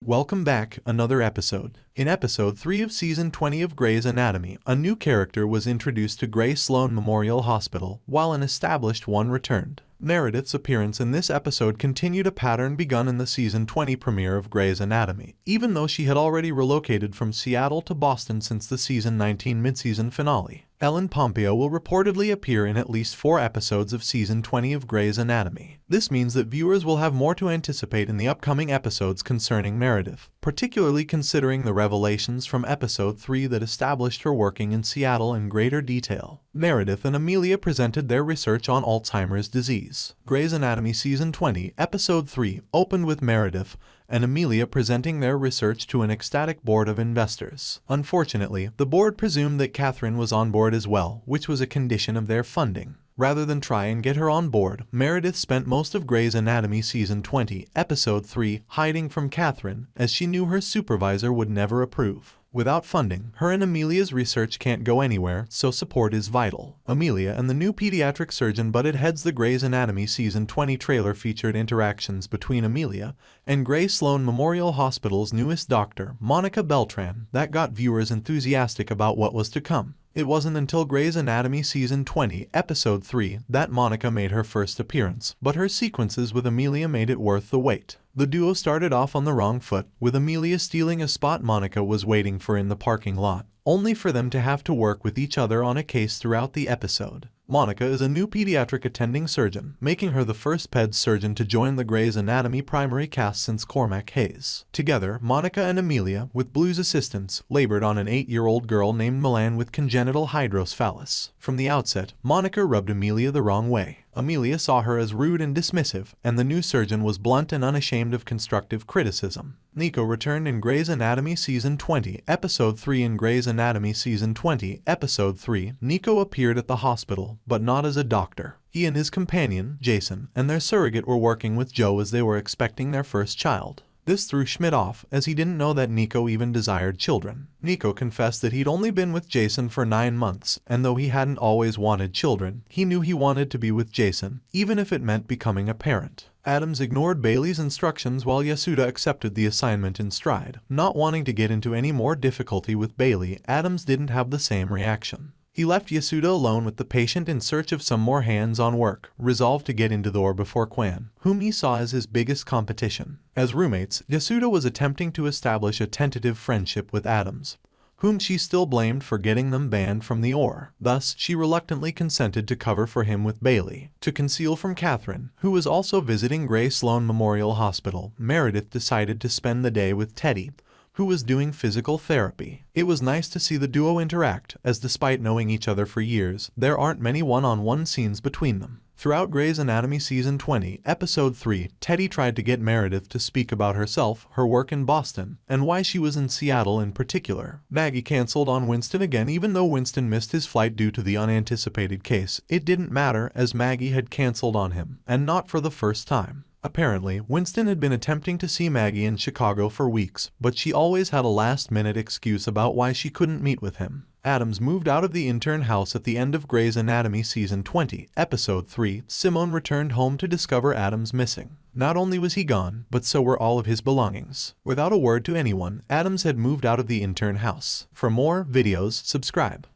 Welcome back, another episode. In episode 3 of season 20 of Grey's Anatomy, a new character was introduced to Grey Sloan Memorial Hospital, while an established one returned. Meredith's appearance in this episode continued a pattern begun in the season 20 premiere of Grey's Anatomy, even though she had already relocated from Seattle to Boston since the season 19 mid-season finale. Ellen Pompeo will reportedly appear in at least 4 episodes of season 20 of Grey's Anatomy. This means that viewers will have more to anticipate in the upcoming episodes concerning Meredith, particularly considering the revelations from episode 3 that established her working in Seattle in greater detail. Meredith and Amelia presented their research on Alzheimer's disease. Grey's Anatomy season 20, episode 3, opened with Meredith and Amelia presenting their research to an ecstatic board of investors. Unfortunately, the board presumed that Catherine was on board as well, which was a condition of their funding. Rather than try and get her on board, Meredith spent most of Grey's Anatomy season 20, episode 3, hiding from Catherine, as she knew her supervisor would never approve. Without funding, her and Amelia's research can't go anywhere, so support is vital. Amelia and the new pediatric surgeon butted heads. The Grey's Anatomy season 20 trailer featured interactions between Amelia and Grey Sloan Memorial Hospital's newest doctor, Monica Beltran, that got viewers enthusiastic about what was to come. It wasn't until Grey's Anatomy season 20, episode 3, that Monica made her first appearance, but her sequences with Amelia made it worth the wait. The duo started off on the wrong foot, with Amelia stealing a spot Monica was waiting for in the parking lot, only for them to have to work with each other on a case throughout the episode. Monica is a new pediatric attending surgeon, making her the first ped surgeon to join the Grey's Anatomy primary cast since Cormac Hayes. Together, Monica and Amelia, with Blue's assistance, labored on an 8-year-old girl named Milan with congenital hydrocephalus. From the outset, Monica rubbed Amelia the wrong way. Amelia saw her as rude and dismissive, and the new surgeon was blunt and unashamed of constructive criticism. Nico returned in Grey's Anatomy season 20, episode 3. In Grey's Anatomy season 20, episode 3, Nico appeared at the hospital, but not as a doctor. He and his companion, Jason, and their surrogate were working with Joe as they were expecting their first child. This threw Schmidt off, as he didn't know that Nico even desired children. Nico confessed that he'd only been with Jason for 9 months, and though he hadn't always wanted children, he knew he wanted to be with Jason, even if it meant becoming a parent. Adams ignored Bailey's instructions while Yasuda accepted the assignment in stride. Not wanting to get into any more difficulty with Bailey, Adams didn't have the same reaction. He left Yasuda alone with the patient in search of some more hands-on work, resolved to get into the door before Quan, whom he saw as his biggest competition. As roommates, Yasuda was attempting to establish a tentative friendship with Adams, whom she still blamed for getting them banned from the OR. Thus, she reluctantly consented to cover for him with Bailey. To conceal from Catherine, who was also visiting Grey Sloan Memorial Hospital, Meredith decided to spend the day with Teddy, who was doing physical therapy. It was nice to see the duo interact, as despite knowing each other for years, there aren't many one-on-one scenes between them. Throughout Grey's Anatomy season 20, episode 3, Teddy tried to get Meredith to speak about herself, her work in Boston, and why she was in Seattle in particular. Maggie canceled on Winston again. Even though Winston missed his flight due to the unanticipated case, it didn't matter, as Maggie had canceled on him, and not for the first time. Apparently, Winston had been attempting to see Maggie in Chicago for weeks, but she always had a last-minute excuse about why she couldn't meet with him. Adams moved out of the intern house at the end of Grey's Anatomy season 20, episode 3. Simone returned home to discover Adams missing. Not only was he gone, but so were all of his belongings. Without a word to anyone, Adams had moved out of the intern house. For more videos, subscribe.